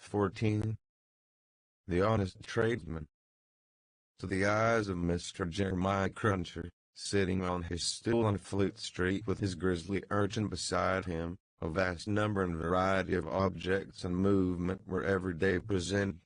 14. The honest tradesman. To the eyes of Mr. Jeremiah Cruncher, sitting on his stool on Fleet Street with his grizzly urchin beside him, a vast number and variety of objects and movement were every day presented.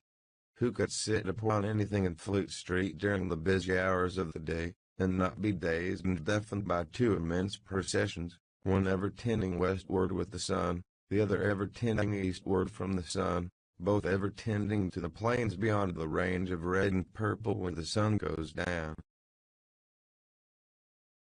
Who could sit upon anything in Fleet Street during the busy hours of the day, and not be dazed and deafened by two immense processions, one ever tending westward with the sun, the other ever tending eastward from the sun, both ever tending to the plains beyond the range of red and purple when the sun goes down?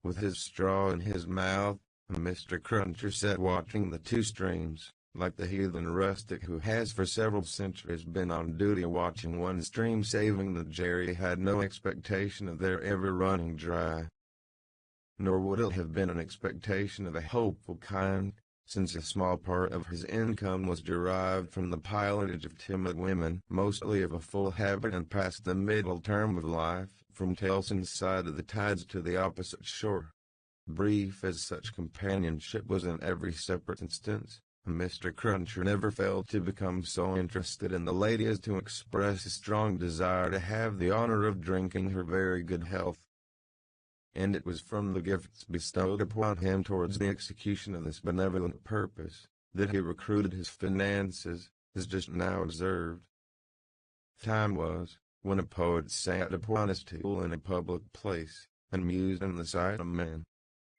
With his straw in his mouth, Mr. Cruncher sat watching the two streams, like the heathen rustic who has for several centuries been on duty watching one stream, saving that Jerry had no expectation of their ever running dry. Nor would it have been an expectation of a hopeful kind, since a small part of his income was derived from the pilotage of timid women, mostly of a full habit and past the middle term of life, from Tellson's side of the tides to the opposite shore. Brief as such companionship was in every separate instance, Mr. Cruncher never failed to become so interested in the lady as to express a strong desire to have the honor of drinking her very good health. And it was from the gifts bestowed upon him towards the execution of this benevolent purpose, that he recruited his finances, as just now observed. Time was, when a poet sat upon a stool in a public place, and mused in the sight of men.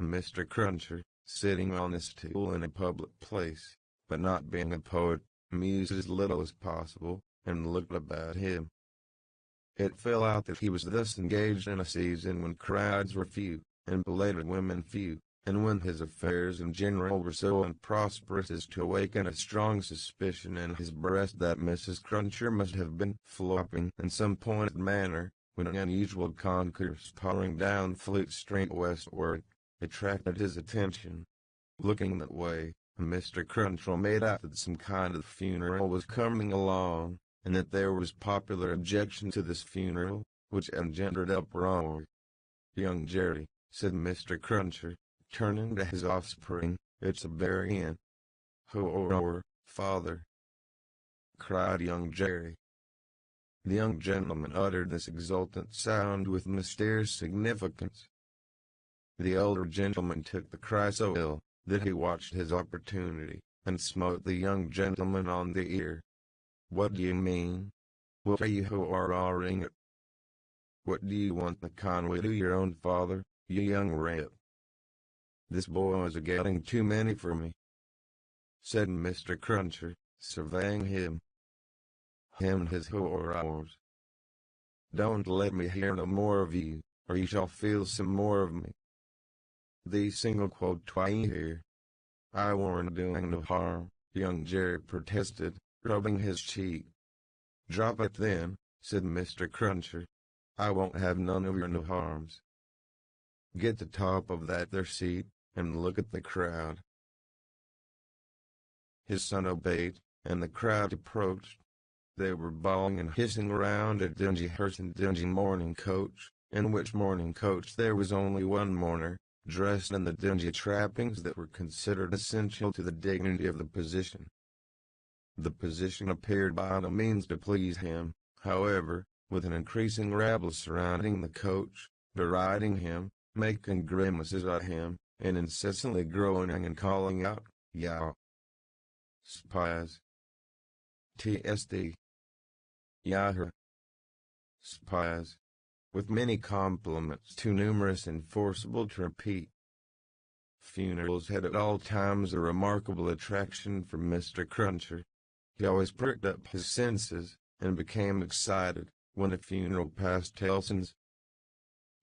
Mr. Cruncher, sitting on a stool in a public place, but not being a poet, mused as little as possible, and looked about him. It fell out that he was thus engaged in a season when crowds were few, and belated women few, and when his affairs in general were so unprosperous as to awaken a strong suspicion in his breast that Mrs. Cruncher must have been flopping in some pointed manner, when an unusual concourse pouring down Fleet Street westward attracted his attention. Looking that way, Mr. Cruncher made out that some kind of funeral was coming along, and that there was popular objection to this funeral, which engendered uproar. "Young Jerry," said Mr. Cruncher, turning to his offspring, "it's a burying." "Ho-or, father!" cried young Jerry. The young gentleman uttered this exultant sound with mysterious significance. The older gentleman took the cry so ill, that he watched his opportunity, and smote the young gentleman on the ear. "What do you mean? What are you ho-or-ing it? What do you want the Conway to your own father, you young rip? This boy is a-getting too many for me," said Mr. Cruncher, surveying him. "Him and his ho-or-ors. Don't let me hear no more of you, or you shall feel some more of me. These single quote twain here. I warn't doing no harm," young Jerry protested, rubbing his cheek. "Drop it then," said Mr. Cruncher. "I won't have none of your no harms. Get the top of that there seat, and look at the crowd." His son obeyed, and the crowd approached. They were bawling and hissing round a dingy hearse and dingy mourning coach, in which mourning coach there was only one mourner, dressed in the dingy trappings that were considered essential to the dignity of the position. The position appeared by no means to please him, however, with an increasing rabble surrounding the coach, deriding him, making grimaces at him, and incessantly groaning and calling out, "Yow! Spies! T.S.D. Yahoo! Spies!" with many compliments too numerous and forcible to repeat. Funerals had at all times a remarkable attraction for Mr. Cruncher. He always pricked up his senses, and became excited, when a funeral passed Tellson's.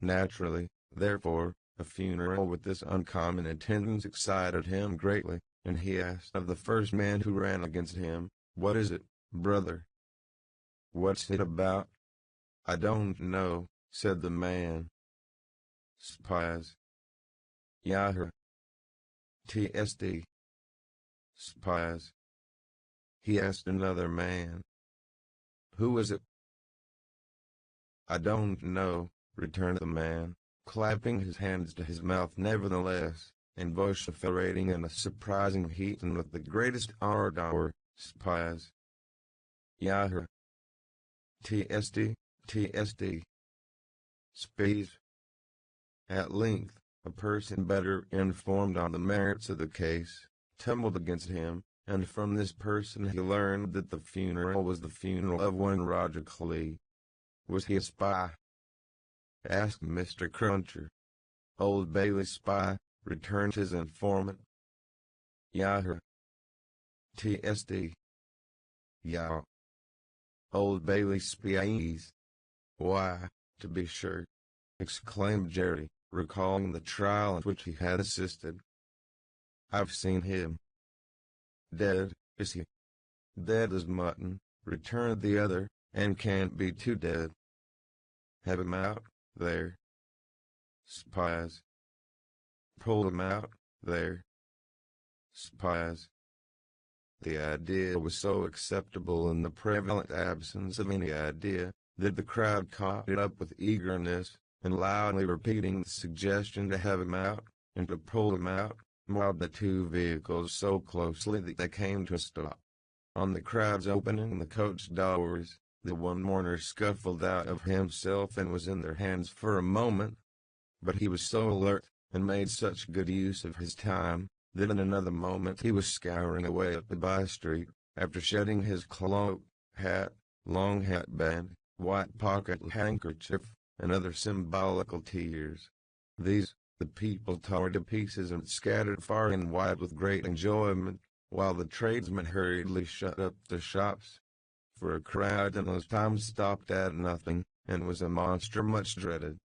Naturally, therefore, a funeral with this uncommon attendance excited him greatly, and he asked of the first man who ran against him, "What is it, brother? What's it about?" "I don't know," said the man. "Spies." "Yahoo! T.S.D. Spies." He asked another man. "Who is it?" "I don't know," returned the man, clapping his hands to his mouth nevertheless, and vociferating in a surprising heat and with the greatest ardor, "Spies." Yahoo. TSD, TSD. Speeds. At length, a person better informed on the merits of the case, tumbled against him, and from this person he learned that the funeral was the funeral of one Roger Clee. Was he a spy? Asked Mr. Cruncher. Old Bailey spy, returned his informant. Yahoo. TSD. Yah. Old Bailey spies. Why, to be sure, exclaimed Jerry, recalling the trial at which he had assisted. I've seen him. Dead, is he? Dead as mutton, returned the other, and can't be too dead. Have him out, there. Spies. Pulled him out, there. Spies. The idea was so acceptable in the prevalent absence of any idea, that the crowd caught it up with eagerness, and loudly repeating the suggestion to have him out, and to pull him out, mobbed the two vehicles so closely that they came to a stop. On the crowd's opening the coach doors, the one mourner scuffled out of himself and was in their hands for a moment. But he was so alert, and made such good use of his time, that in another moment he was scouring away up the by-street, after shedding his cloak, hat, long hat-band, white pocket handkerchief, and other symbolical tears. These, the people tore to pieces and scattered far and wide with great enjoyment, while the tradesmen hurriedly shut up their shops. For a crowd in those times stopped at nothing, and was a monster much dreaded.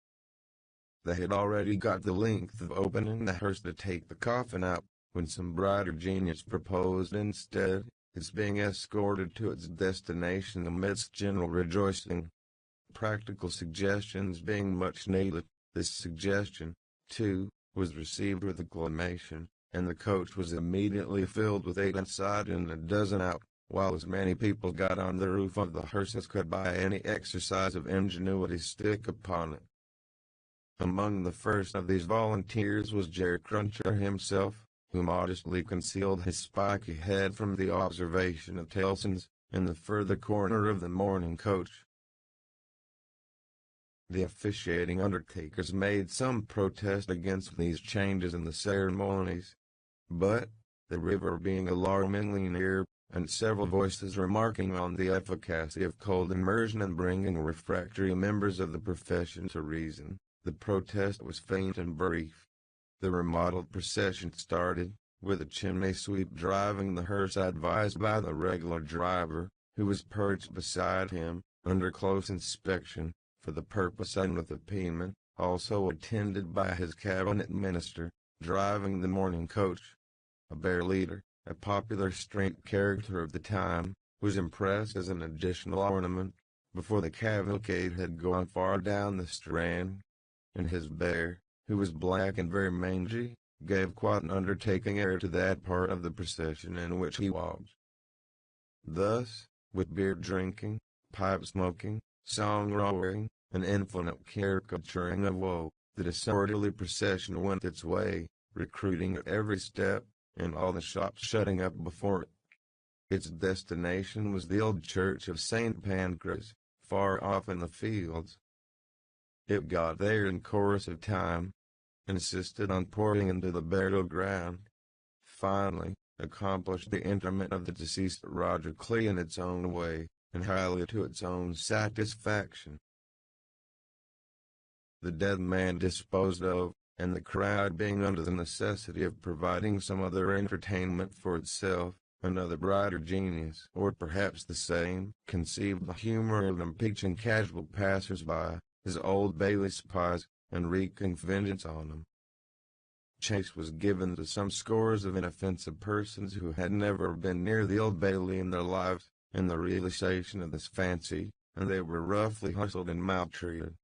They had already got the length of opening the hearse to take the coffin out, when some brighter genius proposed instead its being escorted to its destination amidst general rejoicing. Practical suggestions being much needed, this suggestion, too, was received with acclamation, and the coach was immediately filled with 8 inside and a dozen out, while as many people got on the roof of the hearse as could by any exercise of ingenuity stick upon it. Among the first of these volunteers was Jerry Cruncher himself, who modestly concealed his spiky head from the observation of Tellson's, in the further corner of the mourning coach. The officiating undertakers made some protest against these changes in the ceremonies, but, the river being alarmingly near, and several voices remarking on the efficacy of cold immersion in bringing refractory members of the profession to reason, the protest was faint and brief. The remodeled procession started, with a chimney sweep driving the hearse advised by the regular driver, who was perched beside him, under close inspection, for the purpose and with a payment, also attended by his cabinet minister, driving the mourning coach. A bear leader, a popular street character of the time, was impressed as an additional ornament, before the cavalcade had gone far down the Strand, and his bear, who was black and very mangy, gave quite an undertaking air to that part of the procession in which he walked. Thus, with beer drinking, pipe smoking, song roaring, and infinite caricaturing of woe, the disorderly procession went its way, recruiting at every step, and all the shops shutting up before it. Its destination was the old church of St. Pancras, far off in the fields. It got there in course of time, insisted on pouring into the burial ground, finally, accomplished the interment of the deceased Roger Clee in its own way, and highly to its own satisfaction. The dead man disposed of, and the crowd being under the necessity of providing some other entertainment for itself, another brighter genius, or perhaps the same, conceived the humor of impeaching casual passers-by, as Old Bailey spies, and wreaking vengeance on them. Chase was given to some scores of inoffensive persons who had never been near the Old Bailey in their lives, in the realization of this fancy, and they were roughly hustled and maltreated.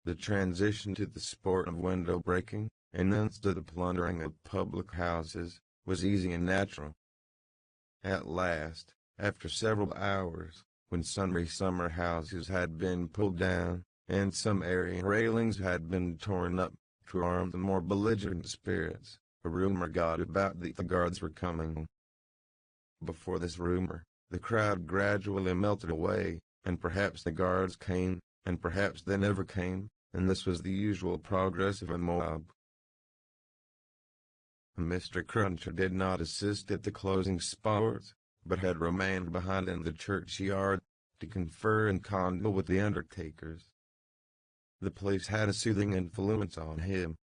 The transition to the sport of window breaking, and thence to the plundering of public houses, was easy and natural. At last, after several hours, when sundry summer houses had been pulled down, and some area railings had been torn up, to arm the more belligerent spirits, a rumor got about that the guards were coming. Before this rumor, The crowd gradually melted away, and perhaps the guards came, and perhaps they never came, and this was the usual progress of a mob. Mr. Cruncher did not assist at the closing sports, but had remained behind in the churchyard, to confer and condole with the undertakers. The place had a soothing influence on him.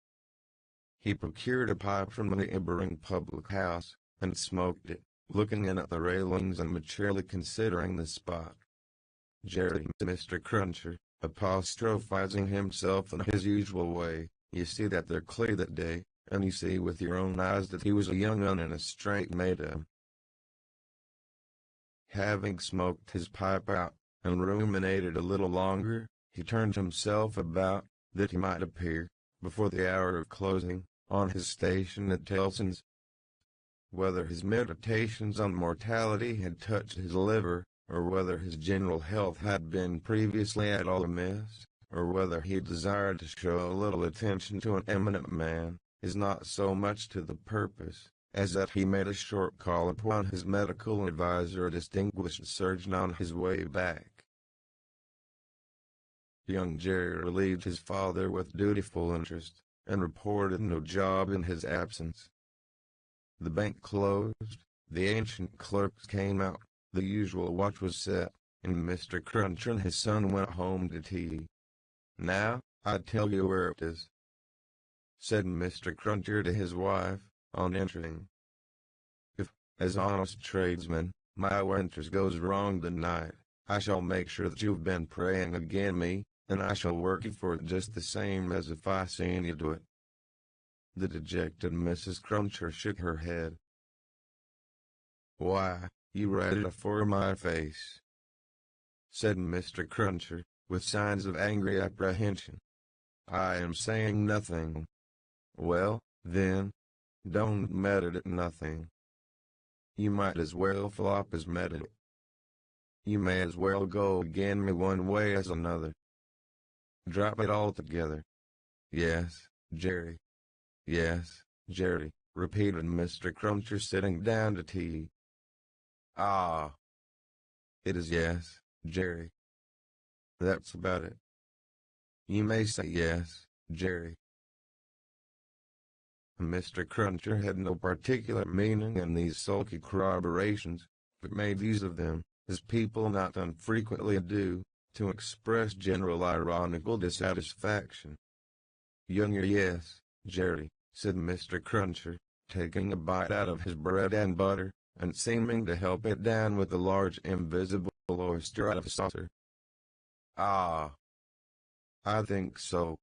He procured a pipe from a neighboring public house, and smoked it, looking in at the railings and maturely considering the spot. Jerry, Mr. Cruncher, apostrophizing himself in his usual way, you see that they're clear that day, and you see with your own eyes that he was a young un and a straight maiden. Having smoked his pipe out, and ruminated a little longer, he turned himself about, that he might appear, before the hour of closing, on his station at Tellson's. Whether his meditations on mortality had touched his liver, or whether his general health had been previously at all amiss, or whether he desired to show a little attention to an eminent man, is not so much to the purpose, as that he made a short call upon his medical adviser, a distinguished surgeon, on his way back. Young Jerry relieved his father with dutiful interest, and reported no job in his absence. The bank closed, the ancient clerks came out, the usual watch was set, and Mr. Cruncher and his son went home to tea. "Now, I tell you where it is," said Mr. Cruncher to his wife, on entering. "If, as honest tradesman, my winters goes wrong tonight, I shall make sure that you've been praying agin me, and I shall work you for it just the same as if I seen you do it." The dejected Mrs. Cruncher shook her head. "Why, you read it afore my face," said Mr. Cruncher, with signs of angry apprehension. "I am saying nothing." "Well, then, don't meditate nothing. You might as well flop as meditate. You may as well go agin me one way as another. Drop it altogether." "Yes, Jerry. Yes, Jerry," repeated Mr. Cruncher, sitting down to tea. "Ah, it is yes, Jerry. That's about it. You may say yes, Jerry." Mr. Cruncher had no particular meaning in these sulky corroborations, but made use of them, as people not unfrequently do, to express general ironical dissatisfaction. "Younger, yes, Jerry," said Mr. Cruncher, taking a bite out of his bread and butter, and seeming to help it down with a large invisible oyster out of a saucer. "Ah, I think so.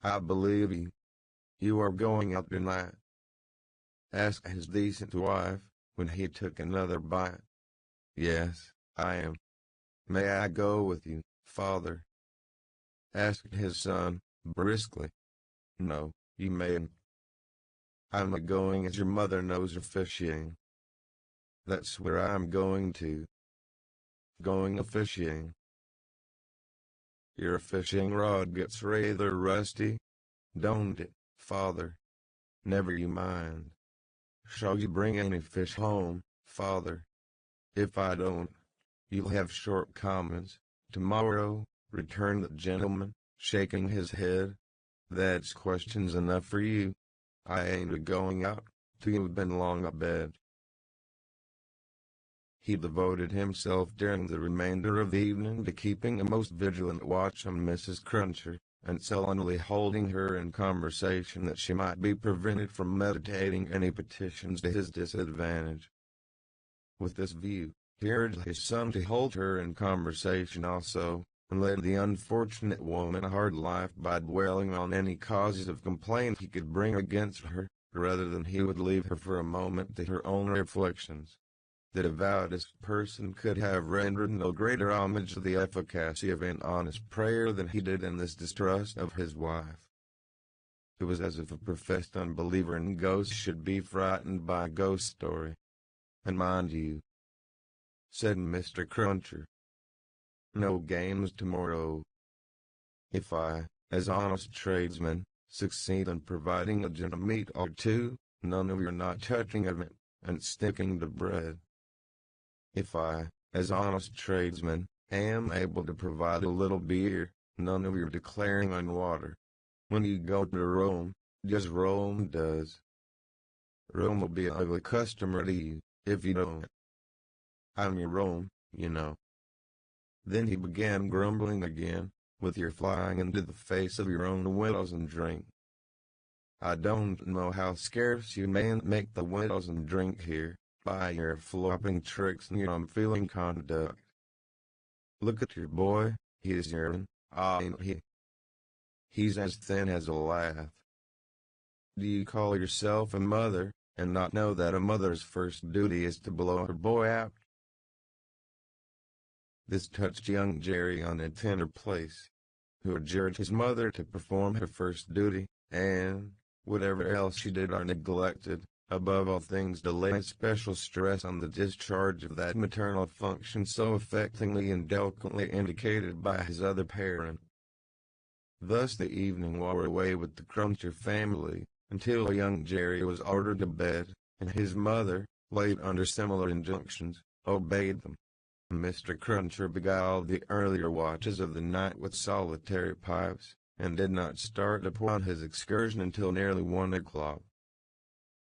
I believe you. You are going out tonight?" asked his decent wife, when he took another bite. "Yes, I am." "May I go with you, father?" asked his son, briskly. "No, you mayn't. I'm a-going as your mother knows a-fishing. That's where I'm going to. Going a-fishing." "Your fishing rod gets rather rusty, don't it, father?" "Never you mind. Shall you bring any fish home, father?" "If I don't, you'll have short commons, tomorrow," returned the gentleman, shaking his head. "That's questions enough for you. I ain't a-going out, till you've been long abed." He devoted himself during the remainder of the evening to keeping a most vigilant watch on Mrs. Cruncher, and sullenly holding her in conversation that she might be prevented from meditating any petitions to his disadvantage. With this view, he urged his son to hold her in conversation also, and led the unfortunate woman a hard life by dwelling on any causes of complaint he could bring against her, rather than he would leave her for a moment to her own reflections. The devoutest person could have rendered no greater homage to the efficacy of an honest prayer than he did in this distrust of his wife. It was as if a professed unbeliever in ghosts should be frightened by a ghost story. "And mind you," said Mr. Cruncher, "no games tomorrow. If I, as honest tradesman, succeed in providing a gin of meat or two, none of your not touching of it, and sticking to bread." If I, as honest tradesman, am able to provide a little beer, none of your declaring on water. When you go to Rome, do as Rome does. Rome will be an ugly customer to you, if you don't. I'm your Rome, you know. Then he began grumbling again, with your flying into the face of your own widows and drink. I don't know how scarce you mayn't make the widows and drink here, by your flopping tricks and your unfeeling conduct. Look at your boy, he is yearning, ain't he? He's as thin as a lath. Do you call yourself a mother, and not know that a mother's first duty is to blow her boy out? This touched young Jerry on a tender place, who adjured his mother to perform her first duty, and, whatever else she did or neglected, above all things to lay special stress on the discharge of that maternal function so affectingly and delicately indicated by his other parent. Thus the evening wore away with the Cruncher family, until young Jerry was ordered to bed, and his mother, laid under similar injunctions, obeyed them. Mr. Cruncher beguiled the earlier watches of the night with solitary pipes, and did not start upon his excursion until nearly 1 o'clock.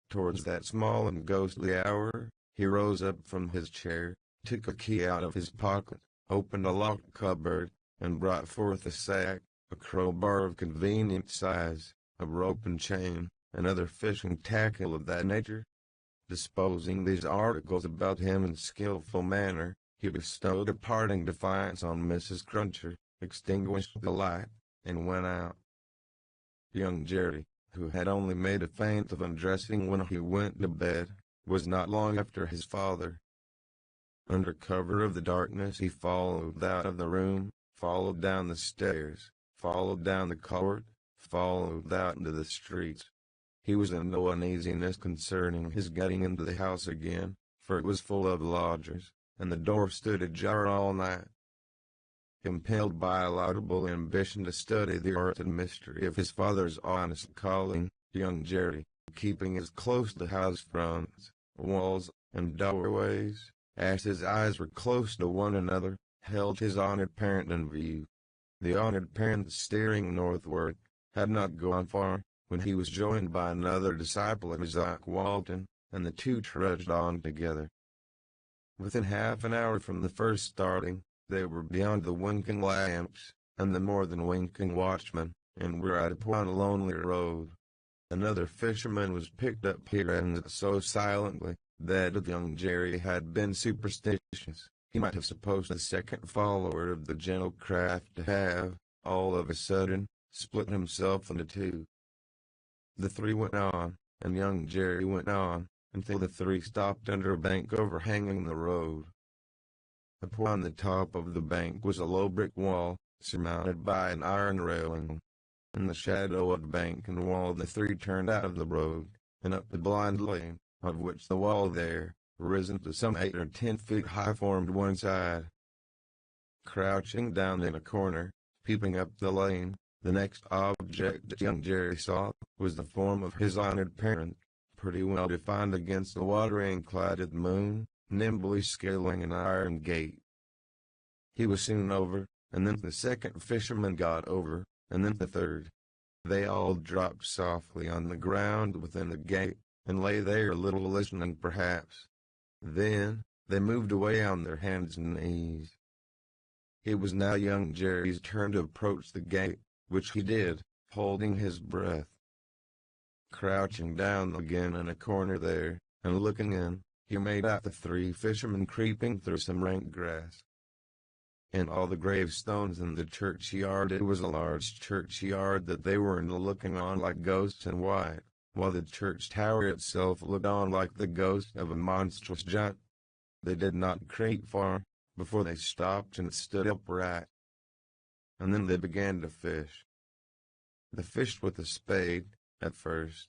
Towards that small and ghostly hour, he rose up from his chair, took a key out of his pocket, opened a locked cupboard, and brought forth a sack, a crowbar of convenient size, a rope and chain, and other fishing tackle of that nature. Disposing these articles about him in skilful manner, he bestowed a parting defiance on Mrs. Cruncher, extinguished the light, and went out. Young Jerry, who had only made a feint of undressing when he went to bed, was not long after his father. Under cover of the darkness he followed out of the room, followed down the stairs, followed down the court, followed out into the streets. He was in no uneasiness concerning his getting into the house again, for it was full of lodgers, and the door stood ajar all night. Impelled by a laudable ambition to study the art and mystery of his father's honest calling, young Jerry, keeping as close to house fronts, walls, and doorways, as his eyes were close to one another, held his honored parent in view. The honored parent, steering northward, had not gone far, when he was joined by another disciple of Isaac Walton, and the two trudged on together. Within half an hour from the first starting, they were beyond the winking lamps, and the more than winking watchman, and were out upon a lonely road. Another fisherman was picked up here, and so silently, that if young Jerry had been superstitious, he might have supposed the second follower of the gentle craft to have, all of a sudden, split himself into two. The three went on, and young Jerry went on, until the three stopped under a bank overhanging the road. Upon the top of the bank was a low brick wall, surmounted by an iron railing. In the shadow of the bank and wall the three turned out of the road, and up the blind lane, of which the wall there, risen to some 8 or 10 feet high, formed one side. Crouching down in a corner, peeping up the lane, the next object that young Jerry saw was the form of his honored parent, pretty well defined against the water-clouded moon, nimbly scaling an iron gate. He was soon over, and then the second fisherman got over, and then the third. They all dropped softly on the ground within the gate, and lay there a little listening perhaps. Then, they moved away on their hands and knees. It was now young Jerry's turn to approach the gate, which he did, holding his breath. Crouching down again in a corner there, and looking in, he made out the three fishermen creeping through some rank grass. In all the gravestones in the churchyard, it was a large churchyard that they were looking on like ghosts in white, while the church tower itself looked on like the ghost of a monstrous giant. They did not creep far, before they stopped and stood upright. And then they began to fish. They fished with a spade, at first.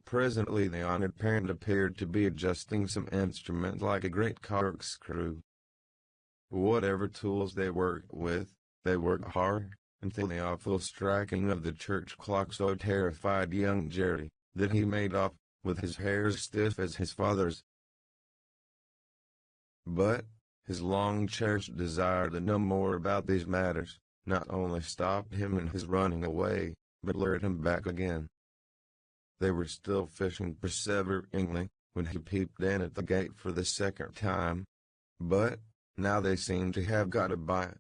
Presently the honored parent appeared to be adjusting some instrument like a great corkscrew. Whatever tools they worked with, they worked hard, until the awful striking of the church clock so terrified young Jerry, that he made off, with his hair stiff as his father's. But his long-cherished desire to know more about these matters not only stopped him in his running away, but lured him back again. They were still fishing perseveringly when he peeped in at the gate for the second time, but now they seemed to have got a bite.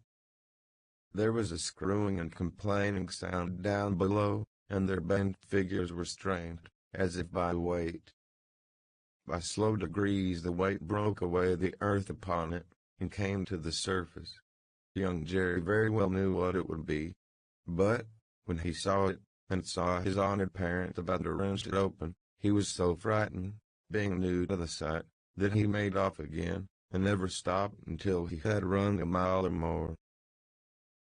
There was a screwing and complaining sound down below, and their bent figures were strained, as if by weight. By slow degrees the weight broke away the earth upon it, and came to the surface. Young Jerry very well knew what it would be, but, when he saw it, and saw his honored parent about to wrench it open, he was so frightened, being new to the sight, that he made off again, and never stopped until he had run a mile or more.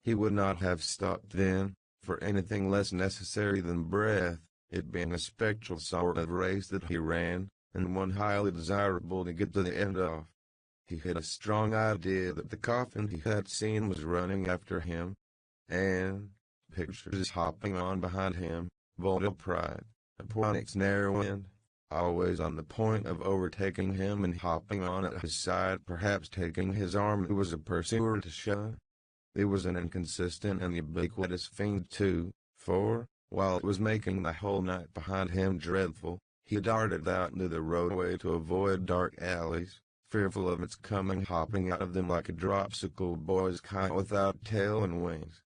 He would not have stopped then, for anything less necessary than breath, it being a spectral sort of race that he ran, and one highly desirable to get to the end of. He had a strong idea that the coffin he had seen was running after him, and pictures hopping on behind him, volatile pride, upon its narrow end, always on the point of overtaking him and hopping on at his side, perhaps taking his arm who was a pursuer to shun. It was an inconsistent and ubiquitous fiend too, for, while it was making the whole night behind him dreadful, he darted out into the roadway to avoid dark alleys, fearful of its coming hopping out of them like a dropsical boy's kite without tail and wings.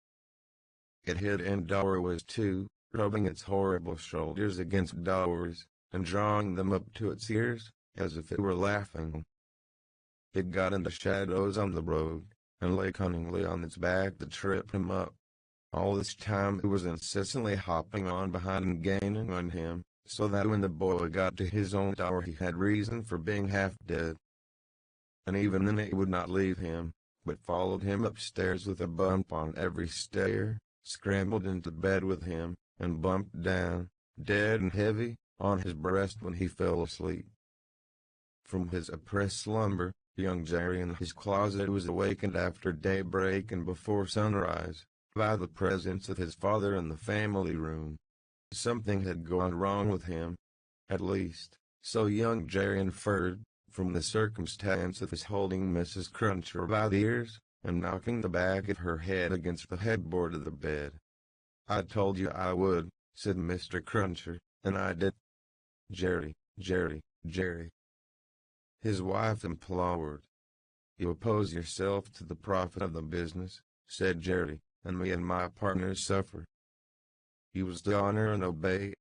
It hid in doorways too, rubbing its horrible shoulders against doors, and drawing them up to its ears, as if it were laughing. It got into shadows on the road, and lay cunningly on its back to trip him up. All this time it was incessantly hopping on behind and gaining on him, so that when the boy got to his own door he had reason for being half dead. And even then it would not leave him, but followed him upstairs with a bump on every stair, scrambled into bed with him, and bumped down, dead and heavy, on his breast when he fell asleep. From his oppressed slumber, young Jerry in his closet was awakened after daybreak and before sunrise, by the presence of his father in the family room. Something had gone wrong with him. At least, so young Jerry inferred, from the circumstance of his holding Mrs. Cruncher by the ears, and knocking the back of her head against the headboard of the bed. "I told you I would," said Mr. Cruncher, "and I did." "Jerry, Jerry, Jerry," his wife implored. "You oppose yourself to the profit of the business," said Jerry, "and me and my partners suffer. You was to honor and obey.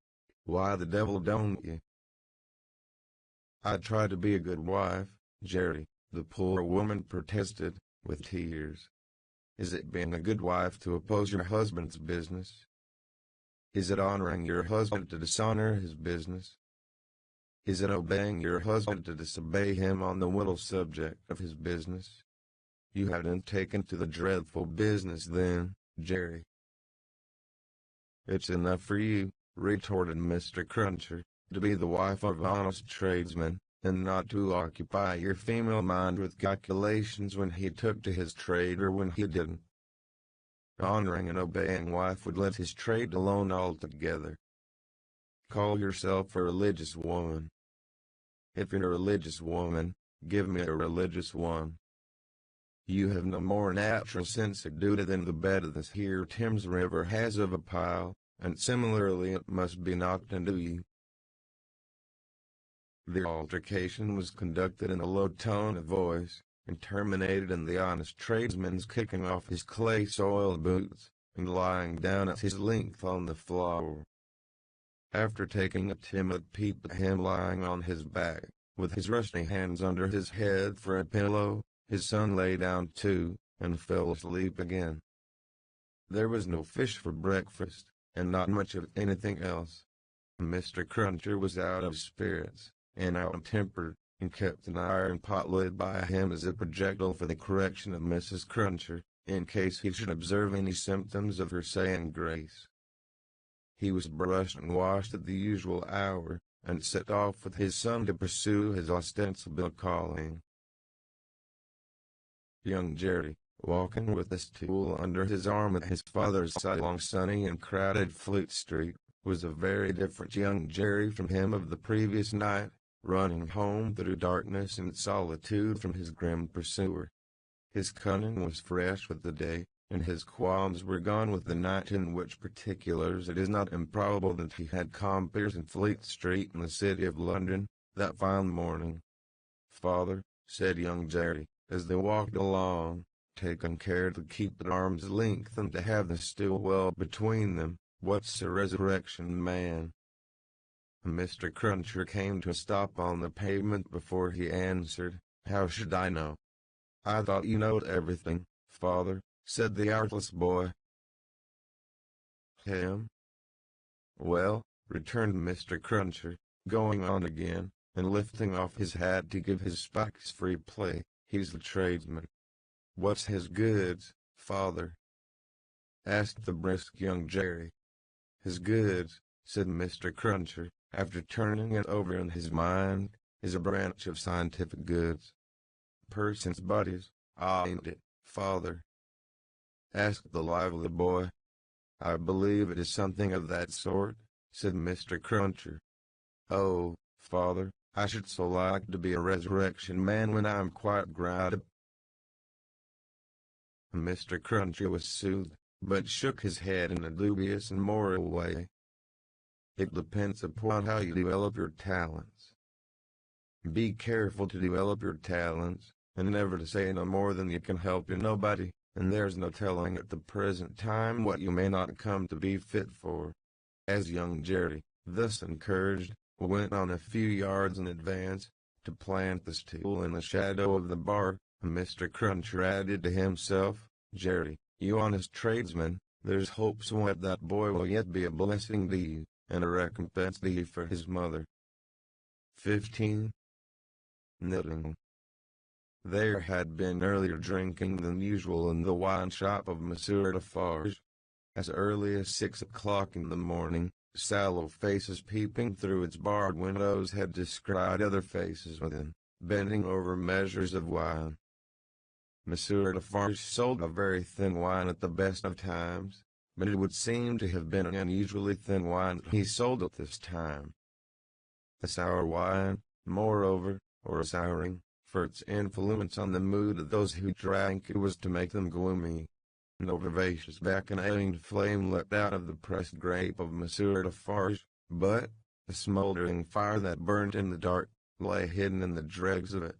Why the devil don't you?" "I try to be a good wife, Jerry," the poor woman protested, with tears. "Is it being a good wife to oppose your husband's business? Is it honoring your husband to dishonor his business? Is it obeying your husband to disobey him on the little subject of his business? You haven't taken to the dreadful business then, Jerry." "It's enough for you," retorted Mr. Cruncher, "to be the wife of an honest tradesman, and not to occupy your female mind with calculations when he took to his trade or when he didn't. Honoring and obeying wife would let his trade alone altogether. Call yourself a religious woman. If you're a religious woman, give me a religious one. You have no more natural sense of duty than the bed of this here Thames River has of a pile, and similarly it must be knocked into you." The altercation was conducted in a low tone of voice, and terminated in the honest tradesman's kicking off his clay-soiled boots, and lying down at his length on the floor. After taking a timid peep at him lying on his back, with his rusty hands under his head for a pillow, his son lay down too, and fell asleep again. There was no fish for breakfast, and not much of anything else. Mr. Cruncher was out of spirits, and out-tempered, and kept an iron pot lid by him as a projectile for the correction of Mrs. Cruncher, in case he should observe any symptoms of her saying grace. He was brushed and washed at the usual hour, and set off with his son to pursue his ostensible calling. Young Jerry, walking with a stool under his arm at his father's side along sunny and crowded Fleet Street, was a very different young Jerry from him of the previous night, running home through darkness and solitude from his grim pursuer. His cunning was fresh with the day, and his qualms were gone with the night, in which particulars it is not improbable that he had compeers in Fleet Street in the city of London, that fine morning. "Father," said young Jerry, as they walked along, taking care to keep at arm's length and to have the stool well between them, "what's a resurrection man?" Mr. Cruncher came to a stop on the pavement before he answered. "How should I know?" "I thought you knowed everything, father," said the artless boy. "Him? Well," returned Mr. Cruncher, going on again, and lifting off his hat to give his spikes free play, "he's the tradesman." "What's his goods, father?" asked the brisk young Jerry. "His goods," said Mr. Cruncher, after turning it over in his mind, "is a branch of scientific goods." "Persons' bodies, ain't it, father?" asked the lively boy. "I believe it is something of that sort," said Mr. Cruncher. "Oh, father, I should so like to be a resurrection man when I'm quite grown up." Mr. Cruncher was soothed, but shook his head in a dubious and moral way. "It depends upon how you develop your talents. Be careful to develop your talents, and never to say no more than you can help to nobody, and there's no telling at the present time what you may not come to be fit for." As young Jerry, thus encouraged, went on a few yards in advance, to plant the stool in the shadow of the bar, Mr. Cruncher added to himself, "Jerry, you honest tradesman, there's hopes what that boy will yet be a blessing to you, and a recompense to you for his mother." 15. Knitting. There had been earlier drinking than usual in the wine shop of Monsieur Defarge. As early as 6 o'clock in the morning, sallow faces peeping through its barred windows had descried other faces within, bending over measures of wine. Monsieur Defarge sold a very thin wine at the best of times, but it would seem to have been an unusually thin wine that he sold at this time. A sour wine, moreover, or a souring, for its influence on the mood of those who drank it was to make them gloomy. No vivacious bacchanalian flame leapt out of the pressed grape of Monsieur Defarge, but the smouldering fire that burnt in the dark lay hidden in the dregs of it.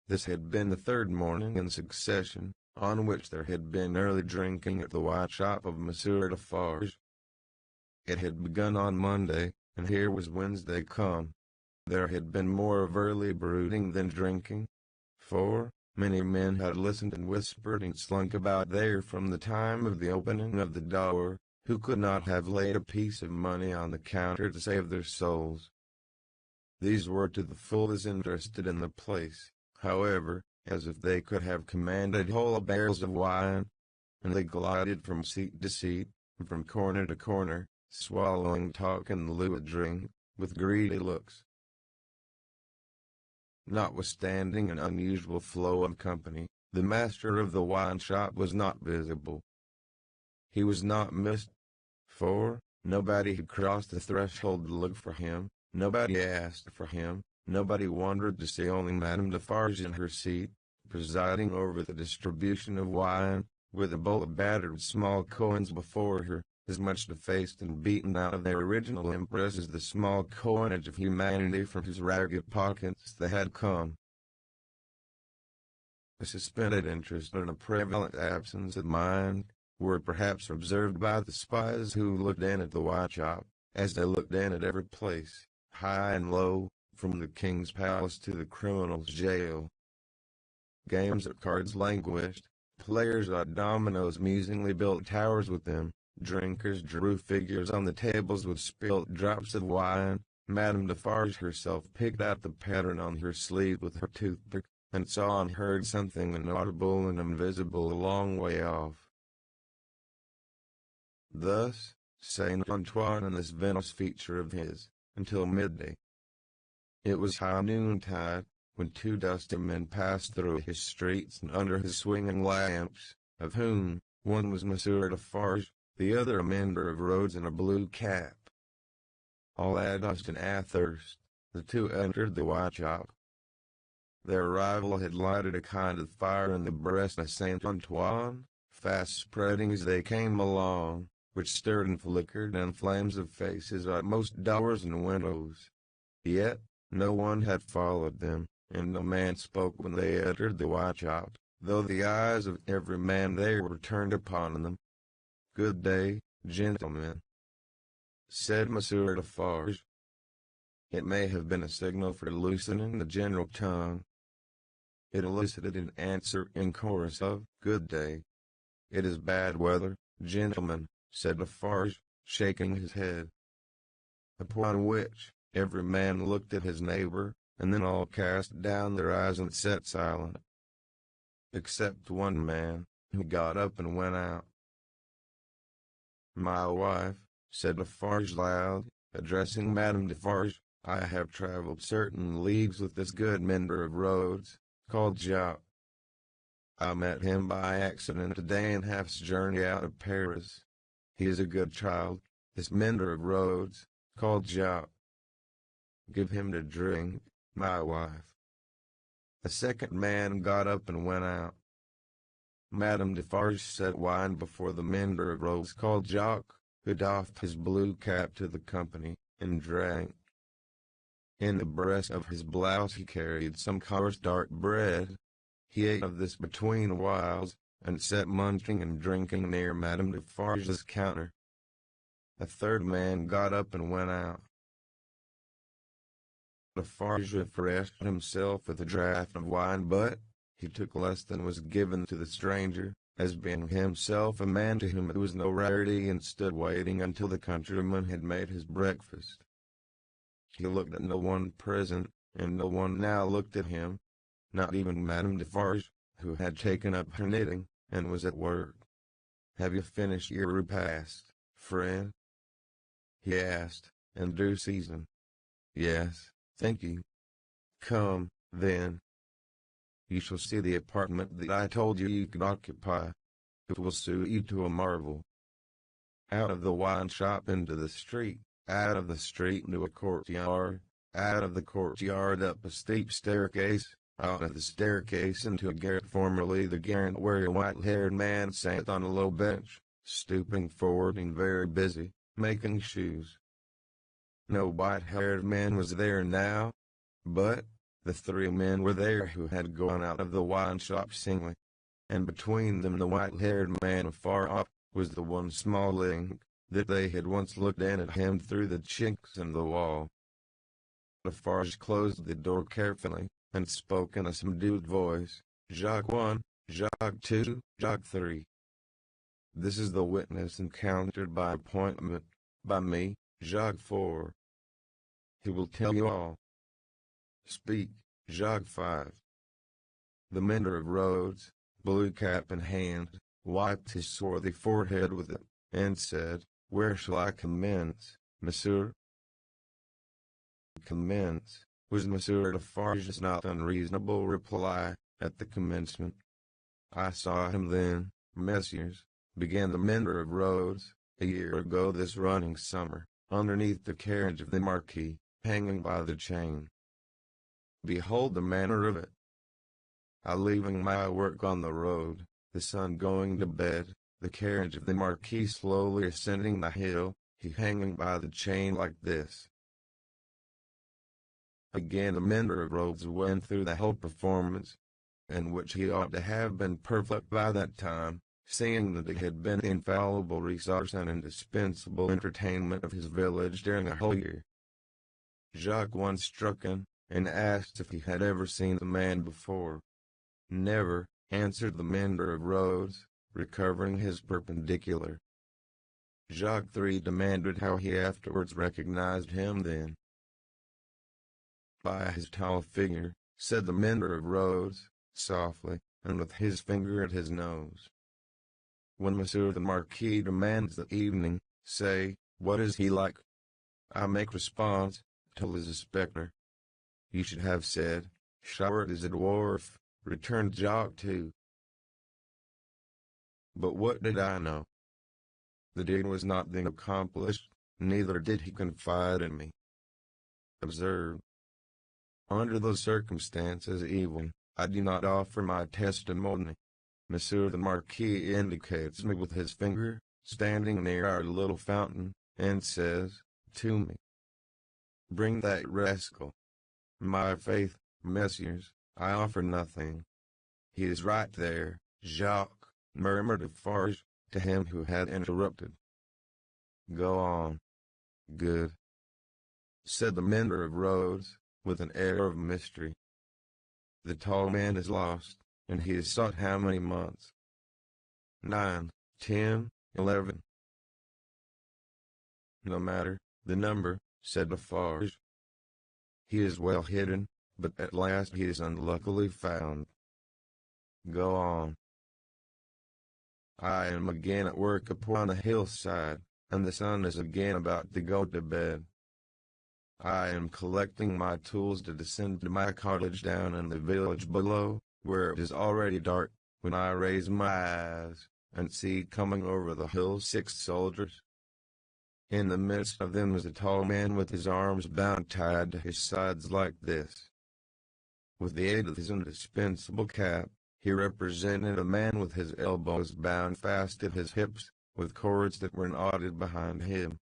This had been the third morning in succession, on which there had been early drinking at the wine shop of Monsieur Defarge. It had begun on Monday, and here was Wednesday come. There had been more of early brooding than drinking, for many men had listened and whispered and slunk about there from the time of the opening of the door, who could not have laid a piece of money on the counter to save their souls. These were to the full as interested in the place, however, as if they could have commanded whole barrels of wine, and they glided from seat to seat, and from corner to corner, swallowing talk in lieu of drink, with greedy looks. Notwithstanding an unusual flow of company, the master of the wine shop was not visible. He was not missed, for nobody had crossed the threshold to look for him, nobody asked for him, nobody wondered to see only Madame Defarge in her seat, presiding over the distribution of wine, with a bowl of battered small coins before her, as much defaced and beaten out of their original impress as the small coinage of humanity from whose ragged pockets they had come. A suspended interest and a prevalent absence of mind were perhaps observed by the spies who looked in at the wine shop, as they looked in at every place, high and low, from the king's palace to the criminal's jail. Games at cards languished, players at dominoes musingly built towers with them, drinkers drew figures on the tables with spilt drops of wine. Madame Defarge herself picked out the pattern on her sleeve with her toothpick, and saw and heard something inaudible and invisible a long way off. Thus, Saint Antoine and this Venice feature of his, until midday. It was high noontide, when two dusty men passed through his streets and under his swinging lamps, of whom one was Monsieur Defarge, the other a mender of roads in a blue cap. All athirst and athirst, The two entered the wine shop. Their arrival had lighted a kind of fire in the breast of Saint Antoine, fast spreading as they came along, which stirred and flickered in flames of faces at most doors and windows. Yet, no one had followed them, and no man spoke when they entered the wine shop, though the eyes of every man there were turned upon them. "Good day, gentlemen," said Monsieur Defarge. It may have been a signal for loosening the general tongue. It elicited an answer in chorus of "Good day." "It is bad weather, gentlemen," said Defarge, shaking his head. Upon which, every man looked at his neighbor, and then all cast down their eyes and sat silent. Except one man, who got up and went out. "My wife," said Defarge loud, addressing Madame Defarge, "I have travelled certain leagues with this good mender of roads, called Jacques. I met him by accident a day and half's journey out of Paris. He is a good child, this mender of roads, called Jacques. Give him to drink, my wife." A second man got up and went out. Madame Defarge set wine before the mender of roads called Jacques, who doffed his blue cap to the company, and drank. In the breast of his blouse he carried some coarse dark bread. He ate of this between whiles, and sat munching and drinking near Madame Defarge's counter. A third man got up and went out. Defarge refreshed himself with a draught of wine, but he took less than was given to the stranger, as being himself a man to whom it was no rarity, and stood waiting until the countryman had made his breakfast. He looked at no one present, and no one now looked at him, not even Madame Defarge, who had taken up her knitting, and was at work. "Have you finished your repast, friend?" he asked, in due season. "Yes, thank you." "Come, then. You shall see the apartment that I told you could occupy. It will suit you to a marvel." Out of the wine shop into the street, out of the street into a courtyard, out of the courtyard up a steep staircase, out of the staircase into a garret, formerly the garret where a white-haired man sat on a low bench, stooping forward and very busy, making shoes. No white-haired man was there now, but the three men were there who had gone out of the wine shop singly, and between them the white-haired man afar off was the one small link, that they had once looked in at him through the chinks in the wall. Defarge closed the door carefully, and spoke in a subdued voice, "Jacques 1, Jacques 2, Jacques 3. This is the witness encountered by appointment, by me, Jacques 4. He will tell you all. Speak, Jacques 5. The mender of roads, blue cap in hand, wiped his swarthy forehead with it, and said, "Where shall I commence, monsieur?" "Commence," was Monsieur Defarge's not unreasonable reply, "at the commencement. I saw him then, messieurs," began the mender of roads, "a year ago this running summer, underneath the carriage of the Marquis, hanging by the chain. Behold the manner of it. I leaving my work on the road, the sun going to bed, the carriage of the Marquis slowly ascending the hill, he hanging by the chain like this." Again the mender of roads went through the whole performance, in which he ought to have been perfect by that time, seeing that it had been the infallible resource and indispensable entertainment of his village during a whole year. Jacques once struck in, and asked if he had ever seen the man before. "Never," answered the mender of roads, recovering his perpendicular. Jacques 3 demanded how he afterwards recognized him then. "By his tall figure," said the mender of roads, softly, and with his finger at his nose. "When Monsieur the Marquis demands the evening, say, 'What is he like?' I make response, 'Tall as a spectre.' You should have said, 'Short as a dwarf,'" returned Jacques 2. "But what did I know? The deed was not then accomplished, neither did he confide in me. Observe, Under those circumstances even, I do not offer my testimony. Monsieur the Marquis indicates me with his finger, standing near our little fountain, and says to me, "Bring that rascal." My faith, messieurs, I offer nothing. He is right there, Jacques, murmured Defarge, to him who had interrupted. "Go on." "Good," said the mender of roads, with an air of mystery. "The tall man is lost, and he is sought how many months?" 9, 10, 11. "No matter, the number," said Defarge. "He is well hidden, but at last he is unluckily found." "Go on." "I am again at work upon a hillside, and the sun is again about to go to bed. I am collecting my tools to descend to my cottage down in the village below, where it is already dark, when I raise my eyes, and see coming over the hill 6 soldiers. In the midst of them is a tall man with his arms bound tied to his sides like this. With the aid of his indispensable cap, he represented a man with his elbows bound fast at his hips, with cords that were knotted behind him.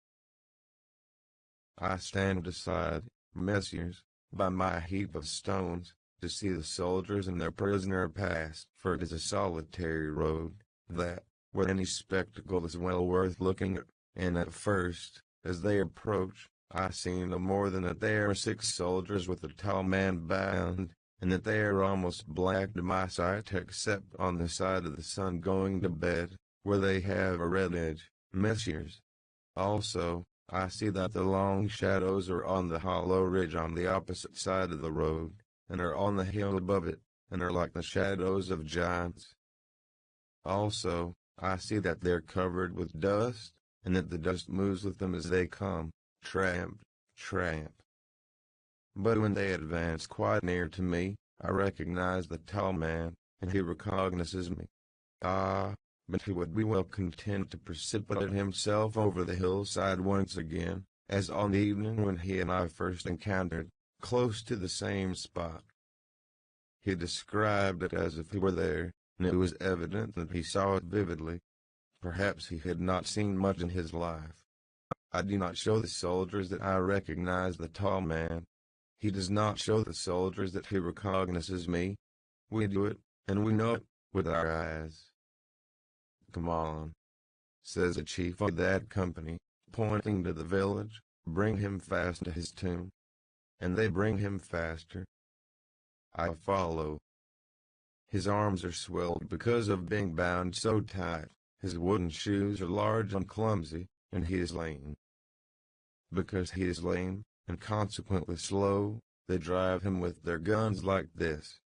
I stand aside, messieurs, by my heap of stones, to see the soldiers and their prisoner pass, for it is a solitary road, that, where any spectacle is well worth looking at, and at first, as they approach, I see no more than that there are 6 soldiers with a tall man bound, and that they are almost black to my sight except on the side of the sun going to bed, where they have a red edge, messieurs. Also, I see that the long shadows are on the hollow ridge on the opposite side of the road, and are on the hill above it, and are like the shadows of giants. Also, I see that they're covered with dust, and that the dust moves with them as they come, tramp, tramp. But when they advance quite near to me, I recognize the tall man, and he recognizes me. Ah, but he would be well content to precipitate himself over the hillside once again, as on the evening when he and I first encountered, close to the same spot. He described it as if he were there, and it was evident that he saw it vividly. Perhaps he had not seen much in his life. I do not show the soldiers that I recognize the tall man. He does not show the soldiers that he recognizes me. We do it, and we know it, with our eyes. "Come on," says the chief of that company, pointing to the village, "bring him fast to his tomb." And they bring him faster. I follow. His arms are swelled because of being bound so tight, his wooden shoes are large and clumsy, and he is lame. Because he is lame, and consequently slow, they drive him with their guns like this.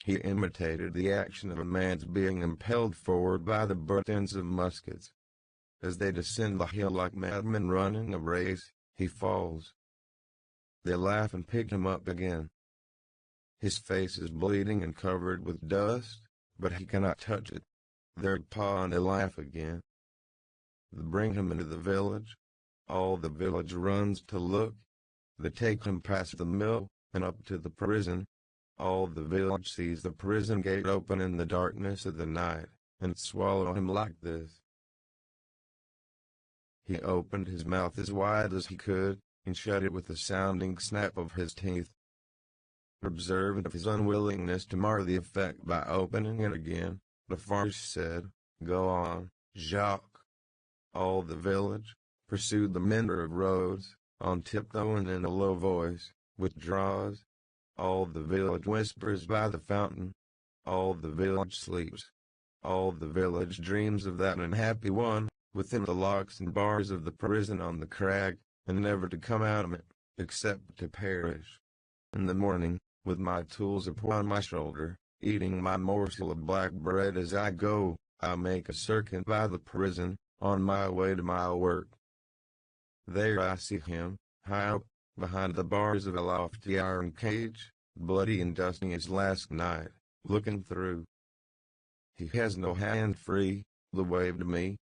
He imitated the action of a man's being impelled forward by the butt ends of muskets. As they descend the hill like madmen running a race, he falls. They laugh and pick him up again. His face is bleeding and covered with dust, but he cannot touch it. They paw and they laugh again. They bring him into the village. All the village runs to look. They take him past the mill, and up to the prison. All the village sees the prison gate open in the darkness of the night, and swallow him like this. He opened his mouth as wide as he could, and shut it with a sounding snap of his teeth. Observant of his unwillingness to mar the effect by opening it again, Defarge said, "Go on, Jacques." All the village, pursued the mender of roads, on tiptoe and in a low voice, withdraws. All the village whispers by the fountain. All the village sleeps. All the village dreams of that unhappy one, within the locks and bars of the prison on the crag, and never to come out of it, except to perish. In the morning, with my tools upon my shoulder, eating my morsel of black bread as I go, I make a circuit by the prison, on my way to my work. There I see him, high up, behind the bars of a lofty iron cage, bloody and dusty as last night, looking through. He has no hand free, the wave to me.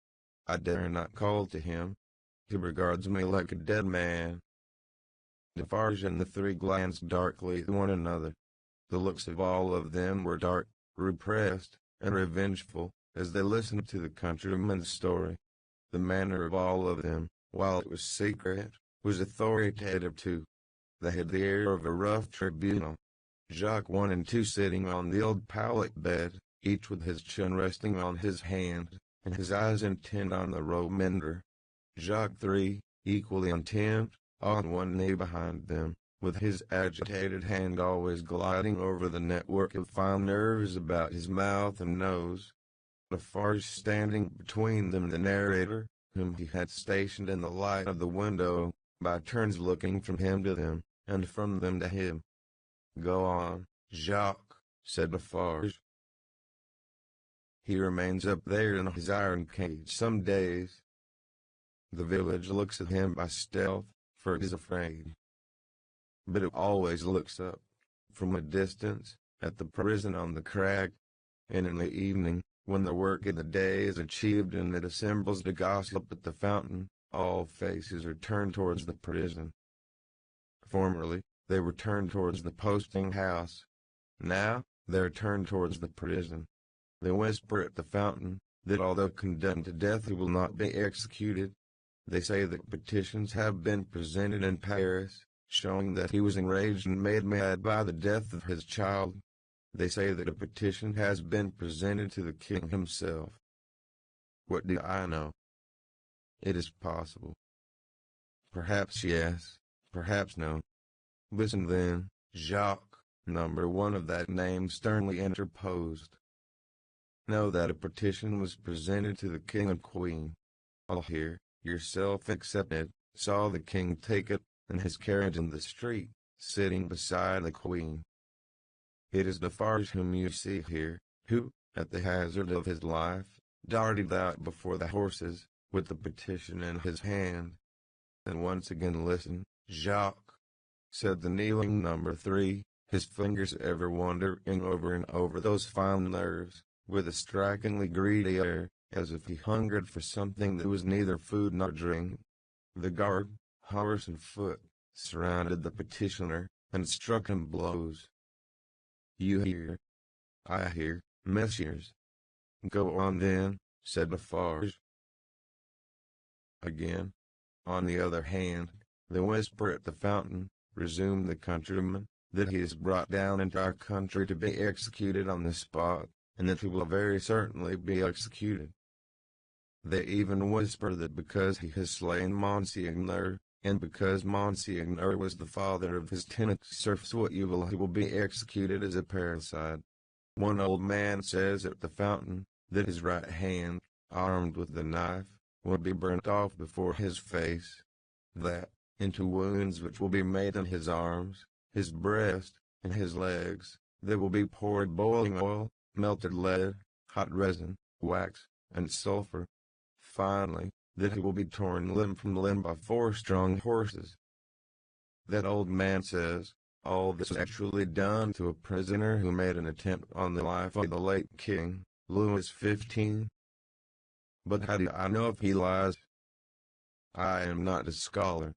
I dare not call to him. He regards me like a dead man. Defarge and the three glanced darkly at one another. The looks of all of them were dark, repressed, and revengeful, as they listened to the countryman's story. The manner of all of them, while it was secret, was authoritative too. They had the air of a rough tribunal. Jacques 1 and 2 sitting on the old pallet bed, each with his chin resting on his hand, and his eyes intent on the rope mender. Jacques 3, equally intent, on one knee behind them, with his agitated hand always gliding over the network of fine nerves about his mouth and nose. Defarge standing between them, the narrator, whom he had stationed in the light of the window, by turns looking from him to them, and from them to him. "Go on, Jacques," said Defarge. "He remains up there in his iron cage some days. The village looks at him by stealth, for it is afraid. But it always looks up, from a distance, at the prison on the crag, and in the evening, when the work of the day is achieved and it assembles to gossip at the fountain, all faces are turned towards the prison. Formerly, they were turned towards the posting house. Now, they are turned towards the prison. They whisper at the fountain, that although condemned to death he will not be executed. They say that petitions have been presented in Paris, showing that he was enraged and made mad by the death of his child. They say that a petition has been presented to the king himself. What do I know? It is possible. Perhaps yes, perhaps no. Listen then, Jacques, number 1 of that name sternly interposed. Know that a petition was presented to the king and queen. All here, yourself excepted, saw the king take it, and his carriage in the street, sitting beside the queen. It is Defarge whom you see here, who, at the hazard of his life, darted out before the horses, with the petition in his hand. And once again listen, Jacques, said the kneeling number 3, his fingers ever wandering over and over those fine nerves, with a strikingly greedy air, as if he hungered for something that was neither food nor drink. The guard, horse and foot, surrounded the petitioner, and struck him blows. You hear? I hear, messieurs. Go on then, said Defarge. Again. On the other hand, the whisper at the fountain, resumed the countryman, that he is brought down into our country to be executed on the spot, and that he will very certainly be executed. They even whisper that because he has slain Monseigneur, and because Monseigneur was the father of his tenant serfs he will be executed as a parricide. One old man says at the fountain, that his right hand, armed with the knife, will be burnt off before his face, that, into wounds which will be made in his arms, his breast, and his legs, there will be poured boiling oil, melted lead, hot resin, wax, and sulfur. Finally, that he will be torn limb from limb by 4 strong horses. That old man says, all this was actually done to a prisoner who made an attempt on the life of the late king, Louis XV. But how do I know if he lies? I am not a scholar.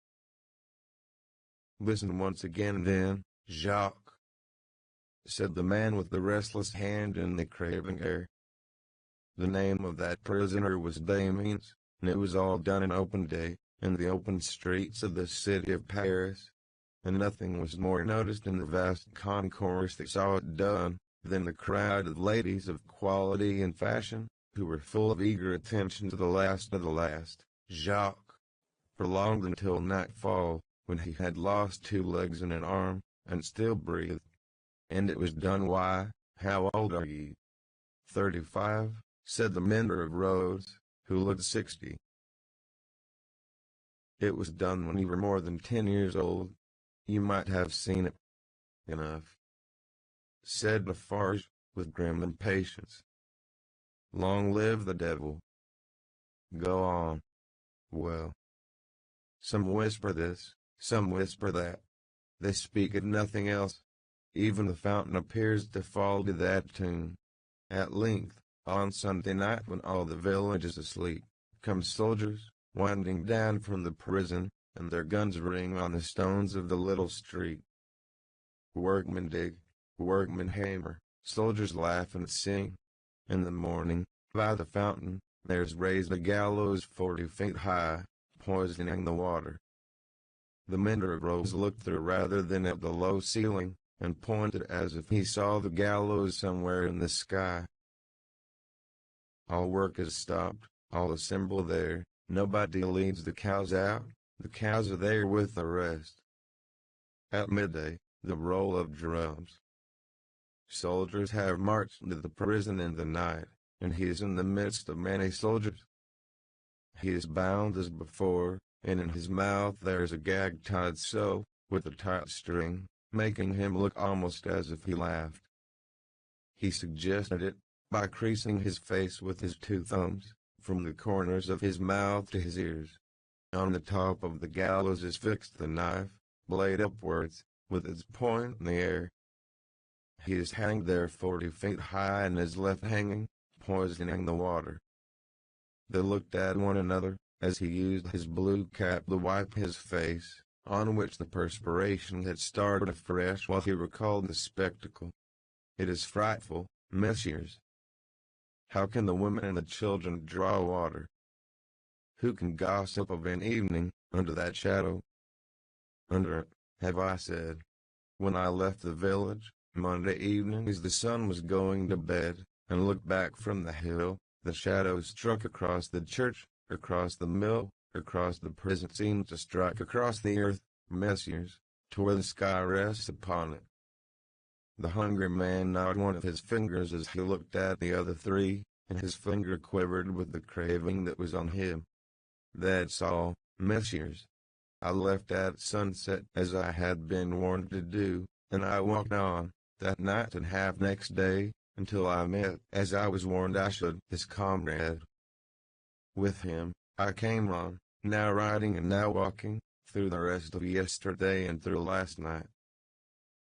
Listen once again then, Jacques, said the man with the restless hand and the craving air. The name of that prisoner was Dickens, and it was all done in open day, in the open streets of the city of Paris, and nothing was more noticed in the vast concourse that saw it done, than the crowd of ladies of quality and fashion, who were full of eager attention to the last of the last. Jacques prolonged until nightfall, when he had lost 2 legs and an arm, and still breathed. And it was done. Why, how old are ye? 35, said the mender of roads, who looked 60. It was done when you were more than 10 years old. You might have seen it. Enough, said Defarge, with grim impatience. Long live the devil. Go on. Well, some whisper this, some whisper that. They speak of nothing else. Even the fountain appears to fall to that tune. At length, on Sunday night when all the village is asleep, come soldiers, winding down from the prison, and their guns ring on the stones of the little street. Workmen dig, workmen hammer, soldiers laugh and sing. In the morning, by the fountain, there's raised a gallows 40 feet high, poisoning the water. The mender of roads looked through rather than at the low ceiling, and pointed as if he saw the gallows somewhere in the sky. All work is stopped, all assemble there, nobody leads the cows out, the cows are there with the rest. At midday, the roll of drums. Soldiers have marched into the prison in the night, and he is in the midst of many soldiers. He is bound as before, and in his mouth there is a gag tied so, with a tight string, making him look almost as if he laughed. He suggested it, by creasing his face with his two thumbs, from the corners of his mouth to his ears. On the top of the gallows is fixed the knife, blade upwards, with its point in the air. He is hanged there 40 feet high and is left hanging, poisoning the water. They looked at one another, as he used his blue cap to wipe his face, on which the perspiration had started afresh while he recalled the spectacle. It is frightful, messieurs. How can the women and the children draw water? Who can gossip of an evening, under that shadow? Under it, have I said. When I left the village, Monday evening as the sun was going to bed, and looked back from the hill, the shadows struck across the church, across the mill, across the prison seemed to strike across the earth, messieurs, to where the sky rests upon it. The hungry man gnawed one of his fingers as he looked at the other three, and his finger quivered with the craving that was on him. That's all, messieurs. I left at sunset as I had been warned to do, and I walked on, that night and half next day, until I met, as I was warned I should, his comrade. With him, I came on, now riding and now walking, through the rest of yesterday and through last night.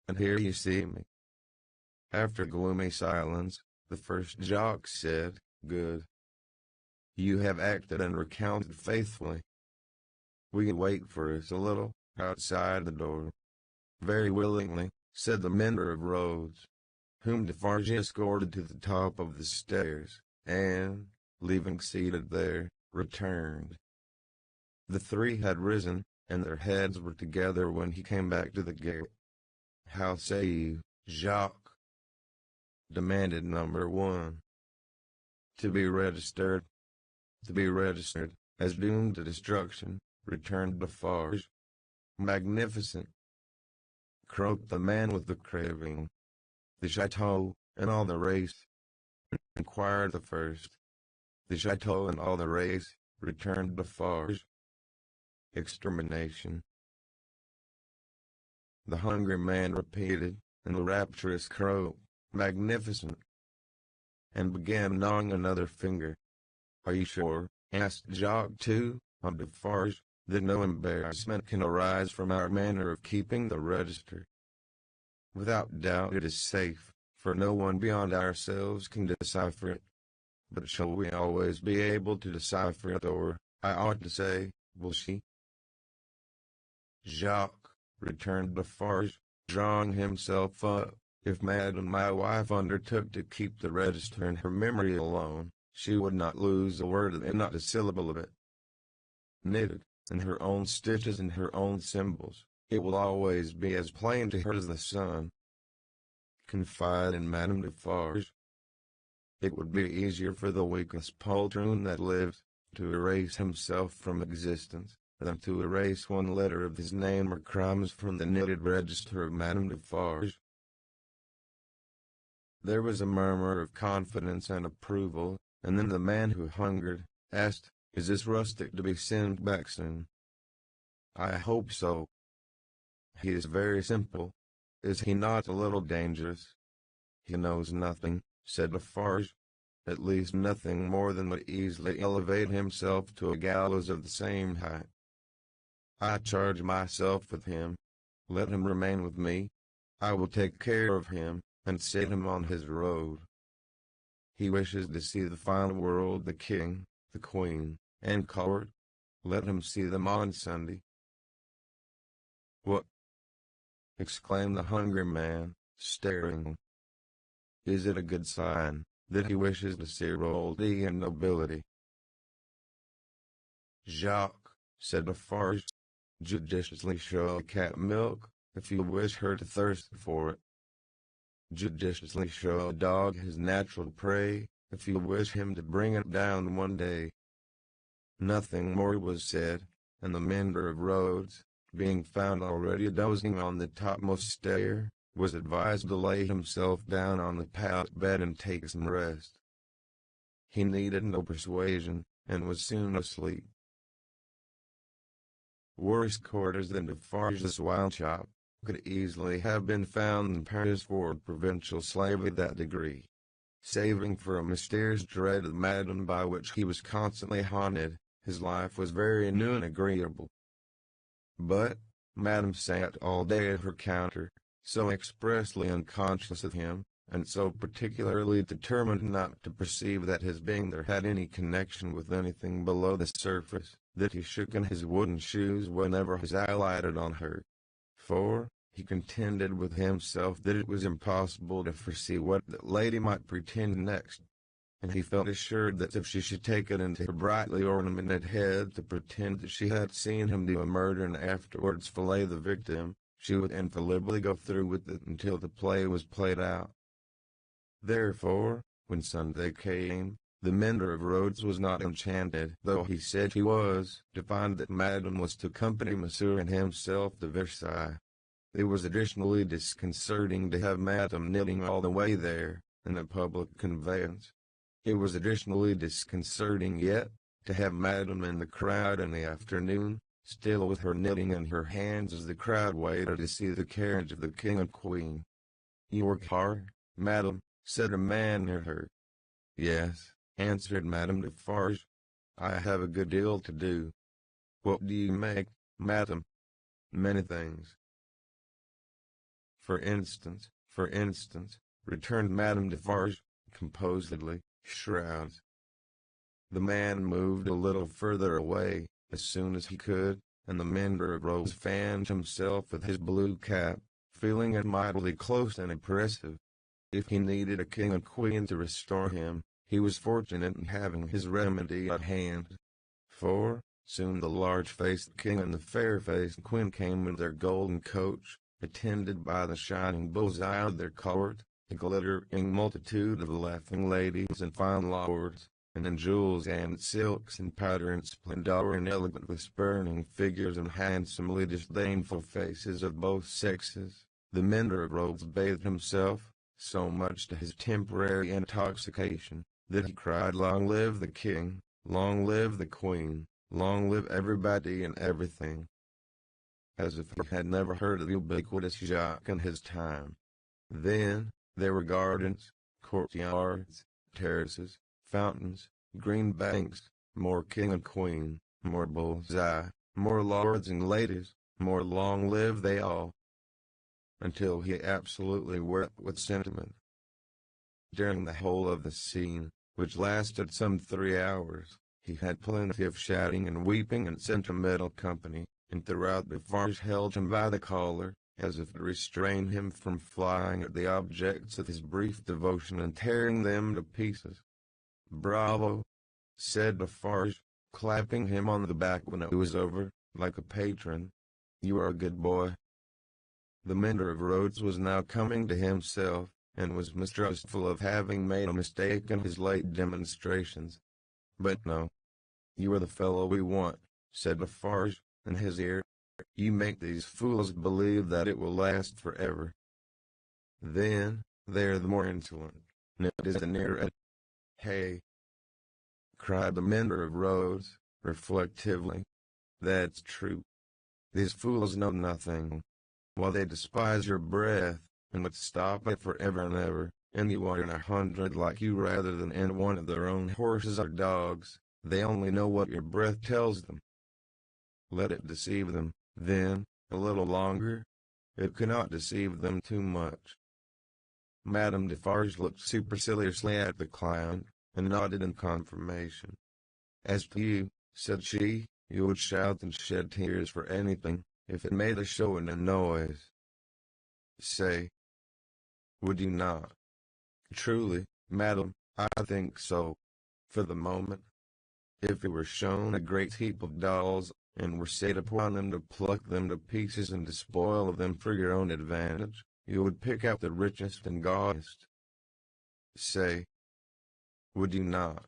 And here you see me. After gloomy silence, the first jock said, "Good. You have acted and recounted faithfully. Will you wait for us a little, outside the door?" "Very willingly," said the mender of roads, whom Defarge escorted to the top of the stairs, and, leaving seated there, returned. The three had risen, and their heads were together when he came back to the gate. "How say you, Jacques?" demanded number one. "To be registered." "To be registered, as doomed to destruction," returned Defarge. "Magnificent!" croaked the man with the craving. "The chateau, and all the race?" inquired the first. "The chateau and all the race," returned Defarge. "Extermination." The hungry man repeated, in a rapturous croak, "Magnificent!" and began gnawing another finger. "Are you sure," asked Jacques too, of Defarge, "that no embarrassment can arise from our manner of keeping the register?" "Without doubt it is safe, for no one beyond ourselves can decipher it. But shall we always be able to decipher it, or, I ought to say, will she?" "Jacques," returned Defarge, drawing himself up, "if Madame my wife undertook to keep the register in her memory alone, she would not lose a word and not a syllable of it. Knitted, in her own stitches and her own symbols, it will always be as plain to her as the sun. Confide in Madame Defarge. It would be easier for the weakest poltroon that lives, to erase himself from existence, than to erase one letter of his name or crimes from the knitted register of Madame Defarge." There was a murmur of confidence and approval, and then the man who hungered, asked, "Is this rustic to be sent back soon?" "I hope so." "He is very simple. Is he not a little dangerous?" "He knows nothing," said Defarge. "At least nothing more than would easily elevate himself to a gallows of the same height. I charge myself with him. Let him remain with me. I will take care of him, and set him on his road. He wishes to see the fine world, the king, the queen, and court. Let him see them on Sunday. "What?" exclaimed the hungry man, staring. "Is it a good sign that he wishes to see royalty and nobility?" "Jacques," said Defarge, "judiciously show a cat milk, if you wish her to thirst for it. Judiciously show a dog his natural prey, if you wish him to bring it down one day." Nothing more was said, and the mender of roads, being found already dozing on the topmost stair, was advised to lay himself down on the pallet bed and take some rest. He needed no persuasion, and was soon asleep. Worse quarters than Defarge's wine shop could easily have been found in Paris for a provincial slave of that degree. Saving for a mysterious dread of Madame by which he was constantly haunted, his life was very new and agreeable. But Madame sat all day at her counter, so expressly unconscious of him, and so particularly determined not to perceive that his being there had any connection with anything below the surface, that he shook in his wooden shoes whenever his eye lighted on her. For, he contended with himself that it was impossible to foresee what that lady might pretend next, and he felt assured that if she should take it into her brightly ornamented head to pretend that she had seen him do a murder and afterwards fillet the victim, she would infallibly go through with it until the play was played out. Therefore, when Sunday came, the mender of roads was not enchanted, though he said he was, to find that Madame was to accompany Monsieur and himself to Versailles. It was additionally disconcerting to have Madame knitting all the way there, in a public conveyance. It was additionally disconcerting yet, to have Madame in the crowd in the afternoon, still with her knitting in her hands as the crowd waited to see the carriage of the King and Queen. "You work hard, Madame?" said a man near her. "Yes," answered Madame Defarge. "I have a good deal to do." "What do you make, Madame?" "Many things." For instance," returned Madame Defarge, composedly, "shrouds." The man moved a little further away, as soon as he could, and the mender of roads fanned himself with his blue cap, feeling it mightily close and oppressive. If he needed a king and queen to restore him, he was fortunate in having his remedy at hand. For, soon the large-faced king and the fair-faced queen came in their golden coach, attended by the shining bull's-eye of their court, a glittering multitude of laughing ladies and fine lords, and in jewels and silks and powder and splendor and elegant with spurning figures and handsomely disdainful faces of both sexes. The mender of roads bathed himself, so much to his temporary intoxication, that he cried, "Long live the king, long live the queen, long live everybody and everything," as if he had never heard of ubiquitous Jacques in his time. Then, there were gardens, courtyards, terraces, fountains, green banks, more king and queen, more bull's-eye, more lords and ladies, more long live they all, until he absolutely wept with sentiment. During the whole of the scene, which lasted some 3 hours, he had plenty of shouting and weeping and sentimental company, and throughout Defarge held him by the collar, as if to restrain him from flying at the objects of his brief devotion and tearing them to pieces. "Bravo!" said Defarge, clapping him on the back when it was over, like a patron. "You are a good boy." The mender of roads was now coming to himself, and was mistrustful of having made a mistake in his late demonstrations. "But no. You are the fellow we want," said Defarge, in his ear. "You make these fools believe that it will last forever. Then, they are the more insolent, and it is the nearer it." "Hey!" cried the mender of roads, reflectively. "That's true. These fools know nothing. While they despise your breath, and would stop it forever and ever, and you are in 100 like you rather than in one of their own horses or dogs, they only know what your breath tells them. Let it deceive them, then, a little longer. It cannot deceive them too much." Madame Defarge looked superciliously at the clown, and nodded in confirmation. "As to you," said she, "you would shout and shed tears for anything, if it made a show and a noise. Say, would you not? Truly, madam, I think so. For the moment. If you were shown a great heap of dolls, and were set upon them to pluck them to pieces and to spoil them for your own advantage, you would pick out the richest and gaudiest. Say, would you not?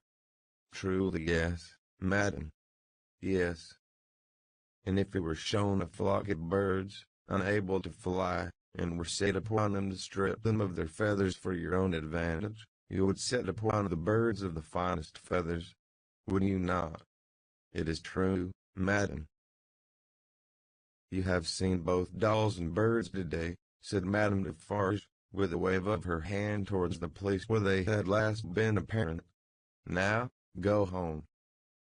Truly yes, madam. Yes. And if you were shown a flock of birds, unable to fly, and were set upon them to strip them of their feathers for your own advantage, you would set upon the birds of the finest feathers. Would you not? It is true, madam. You have seen both dolls and birds today, said Madame Defarge, with a wave of her hand towards the place where they had last been apparent. Now, go home.